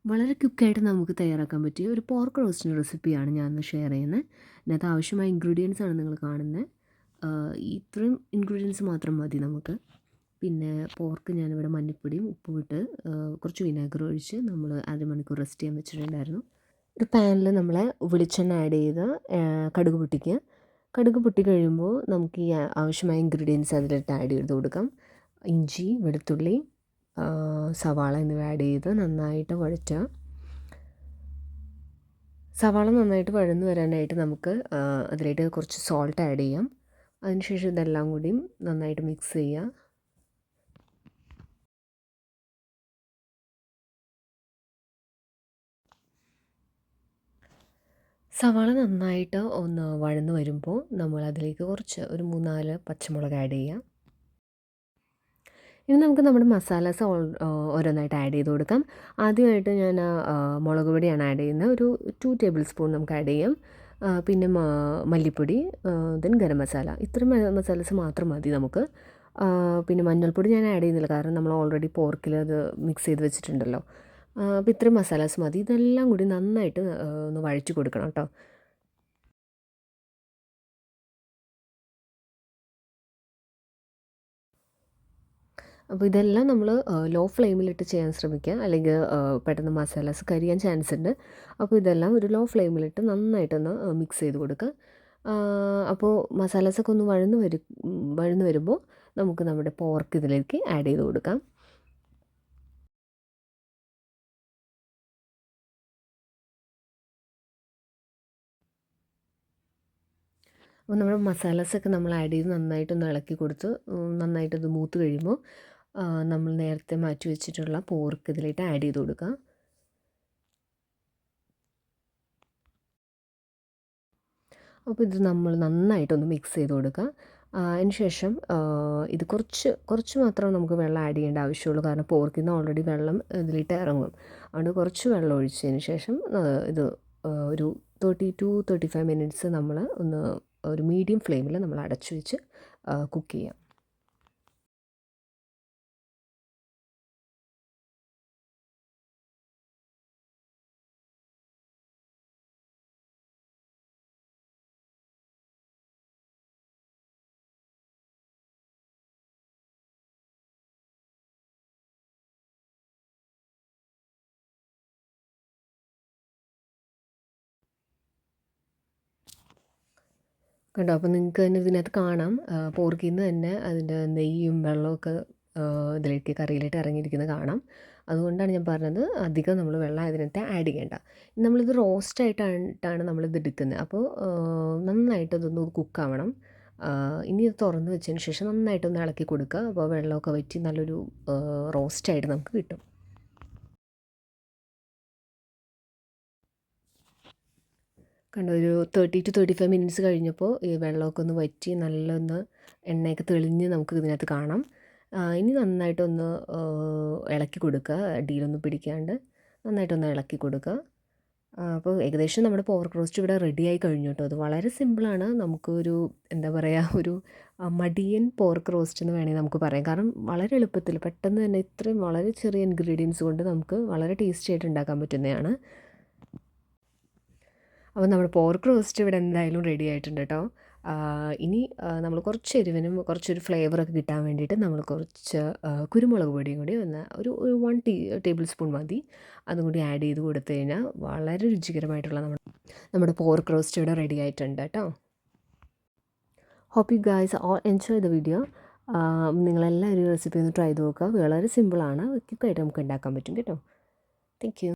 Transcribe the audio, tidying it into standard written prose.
വളരെ ക്വിക്കായിട്ട് നമുക്ക് തയ്യാറാക്കാൻ പറ്റിയ ഒരു പോർക്ക് റോസ്റ്റിൻ്റെ റെസിപ്പിയാണ് ഞാൻ ഇന്ന് ഷെയർ ചെയ്യുന്നത്. ഇതിനകത്ത് ആവശ്യമായ ഇൻഗ്രീഡിയൻസ് ആണ് നിങ്ങൾ കാണുന്നത്. ഇത്രയും ഇൻഗ്രീഡിയൻസ് മാത്രം മതി നമുക്ക്. പിന്നെ പോർക്ക് ഞാനിവിടെ മഞ്ഞൾപ്പൊടിയും ഉപ്പും ഇട്ട് കുറച്ച് വിനാഗിരി ഒഴിച്ച് നമ്മൾ അരമണിക്കൂർ റെസ്റ്റ് ചെയ്യാൻ വെച്ചിട്ടുണ്ടായിരുന്നു. ഒരു പാനിൽ നമ്മൾ വെളിച്ചെണ്ണ ആഡ് ചെയ്ത് കടുക് പൊട്ടിക്കുക. കടുക് പൊട്ടി കഴിയുമ്പോൾ നമുക്ക് ഈ ആവശ്യമായ ഇൻഗ്രീഡിയൻസ് അതിലിട്ട് ആഡ് ചെയ്ത് കൊടുക്കാം. ഇഞ്ചി, വെളുത്തുള്ളി, സവാള എന്നിവ ആഡ് ചെയ്ത് നന്നായിട്ട് വഴറ്റുക. സവാള നന്നായിട്ട് വഴന്ന് വരാനായിട്ട് നമുക്ക് അതിലേക്ക് കുറച്ച് സോൾട്ട് ആഡ് ചെയ്യാം. അതിനുശേഷം ഇതെല്ലാം കൂടിയും നന്നായിട്ട് മിക്സ് ചെയ്യുക. സവാള നന്നായിട്ട് ഒന്ന് വഴന്ന് വരുമ്പോൾ നമ്മൾ അതിലേക്ക് കുറച്ച് ഒരു 3-4 പച്ചമുളക് ആഡ് ചെയ്യാം. ഇനി നമുക്ക് നമ്മുടെ മസാലാസ് ഓരോന്നായിട്ട് ആഡ് ചെയ്ത് കൊടുക്കാം. ആദ്യമായിട്ട് ഞാൻ മുളക് പൊടിയാണ് ആഡ് ചെയ്യുന്നത്. ഒരു 2 ടേബിൾ സ്പൂൺ നമുക്ക് ആഡ് ചെയ്യാം. പിന്നെ മല്ലിപ്പൊടി, ദെൻ ഗരം മസാല. ഇത്രയും മസാലാസ് മാത്രം മതി നമുക്ക്. പിന്നെ മഞ്ഞൾപ്പൊടി ഞാൻ ആഡ് ചെയ്യുന്നില്ല, കാരണം നമ്മൾ ഓൾറെഡി പോർക്കിൽ അത് മിക്സ് ചെയ്ത് വെച്ചിട്ടുണ്ടല്ലോ. അപ്പോൾ ഇത്രയും മസാലാസ് മതി. ഇതെല്ലാം കൂടി നന്നായിട്ട് ഒന്ന് വഴറ്റി കൊടുക്കണം കേട്ടോ. അപ്പോൾ ഇതെല്ലാം നമ്മൾ ലോ ഫ്ലെയിമിലിട്ട് ചെയ്യാൻ ശ്രമിക്കുക, അല്ലെങ്കിൽ പെട്ടെന്ന് മസാലാസ് കരിയാൻ ചാൻസ് ഉണ്ട്. അപ്പോൾ ഇതെല്ലാം ഒരു ലോ ഫ്ലെയിമിലിട്ട് നന്നായിട്ടൊന്ന് മിക്സ് ചെയ്ത് കൊടുക്കുക. അപ്പോൾ മസാലാസൊക്കെ ഒന്ന് വഴന്ന് വരുമ്പോൾ നമുക്ക് നമ്മുടെ പോർക്ക് ഇതിലേക്ക് ആഡ് ചെയ്ത് കൊടുക്കാം. അപ്പോൾ നമ്മുടെ മസാലാസൊക്കെ നമ്മൾ ആഡ് ചെയ്ത് നന്നായിട്ടൊന്ന് ഇളക്കി കൊടുത്ത് നന്നായിട്ടത് മൂത്ത് കഴിയുമ്പോൾ നമ്മൾ നേരത്തെ മാറ്റി വെച്ചിട്ടുള്ള പോർക്ക് ഇതിലേക്ക് ആഡ് ചെയ്ത് കൊടുക്കുക. അപ്പോൾ ഇത് നമ്മൾ നന്നായിട്ടൊന്ന് മിക്സ് ചെയ്ത് കൊടുക്കുക. അതിന് ശേഷം ഇത് കുറച്ച് മാത്രം നമുക്ക് വെള്ളം ആഡ് ചെയ്യേണ്ട ആവശ്യമുള്ളൂ, കാരണം പോർക്കിൽ നിന്ന് ഓൾറെഡി വെള്ളം ഇതിലിട്ട് ഇറങ്ങും. അതുകൊണ്ട് കുറച്ച് വെള്ളം ഒഴിച്ചതിന് ശേഷം ഇത് ഒരു 30-35 മിനിറ്റ്സ് നമ്മൾ ഒന്ന് ഒരു മീഡിയം ഫ്ലെയിമിൽ നമ്മൾ അടച്ചു വെച്ച് കുക്ക് ചെയ്യാം. കണ്ടോ? അപ്പോൾ നിങ്ങൾക്ക് തന്നെ ഇതിനകത്ത് കാണാം, പോർക്കിൽ നിന്ന് തന്നെ അതിൻ്റെ നെയ്യും വെള്ളമൊക്കെ ഇതിലേക്ക് കറിയിലേക്ക് ഇറങ്ങിയിരിക്കുന്നത് കാണാം. അതുകൊണ്ടാണ് ഞാൻ പറഞ്ഞത് അധികം നമ്മൾ വെള്ളം അതിനകത്ത് ആഡ് ചെയ്യേണ്ട. നമ്മളിത് റോസ്റ്റായിട്ടാണ് നമ്മളിത് എടുക്കുന്നത്. അപ്പോൾ നന്നായിട്ട് ഇതൊന്ന് കുക്കാവണം. ഇനി ഇത് തുറന്ന് വെച്ചതിന് ശേഷം നന്നായിട്ടൊന്ന് ഇളക്കി കൊടുക്കുക. അപ്പോൾ വെള്ളമൊക്കെ വറ്റി നല്ലൊരു റോസ്റ്റായിട്ട് നമുക്ക് കിട്ടും. കണ്ടോ? ഒരു 30-35 മിനിറ്റ്സ് കഴിഞ്ഞപ്പോൾ ഈ വെള്ളമൊക്കെ ഒന്ന് വറ്റി നല്ലൊന്ന് എണ്ണയൊക്കെ തെളിഞ്ഞ് നമുക്ക് ഇതിനകത്ത് കാണാം. ഇനി നന്നായിട്ടൊന്ന് ഇളക്കി കൊടുക്കുക, അടിയിലൊന്നും പിടിക്കാണ്ട് നന്നായിട്ടൊന്ന് ഇളക്കി കൊടുക്കുക. അപ്പോൾ ഏകദേശം നമ്മുടെ പോർക്ക് റോസ്റ്റ് ഇവിടെ റെഡിയായി കഴിഞ്ഞു കേട്ടോ. അത് വളരെ സിമ്പിളാണ്. നമുക്കൊരു എന്താ പറയുക, ഒരു മടിയൻ പോർക്ക് റോസ്റ്റ് എന്ന് വേണമെങ്കിൽ നമുക്ക് പറയാം. കാരണം വളരെ എളുപ്പത്തിൽ പെട്ടെന്ന് തന്നെ ഇത്രയും വളരെ ചെറിയ ഇൻഗ്രീഡിയൻസ് കൊണ്ട് നമുക്ക് വളരെ ടേസ്റ്റി ആയിട്ട് ഉണ്ടാക്കാൻ പറ്റുന്നതാണ്. അപ്പോൾ നമ്മുടെ പോർക്ക് റോസ്റ്റ് ഇവിടെ എന്തായാലും റെഡി ആയിട്ടുണ്ട് കേട്ടോ. ഇനി നമ്മൾ കുറച്ച് എരിവിനും കുറച്ചൊരു ഫ്ലേവറൊക്കെ കിട്ടാൻ വേണ്ടിയിട്ട് നമ്മൾ കുറച്ച് കുരുമുളക് പൊടിയും കൂടി ഒരു 1 ടേബിൾ സ്പൂൺ മതി. അതും കൂടി ആഡ് ചെയ്ത് കൊടുത്തു കഴിഞ്ഞാൽ വളരെ രുചികരമായിട്ടുള്ള നമ്മുടെ പോർക്ക് റോസ്റ്റ് ഇവിടെ റെഡി ആയിട്ടുണ്ട് കേട്ടോ. Hope you guys all enjoy the video. നിങ്ങളെല്ലാവരും റെസിപ്പി ഒന്ന് ട്രൈ ചെയ്ത് നോക്കുക. വളരെ സിമ്പിളാണ്, ക്വിക്കായിട്ട് നമുക്ക് ഉണ്ടാക്കാൻ പറ്റും കേട്ടോ. Thank U.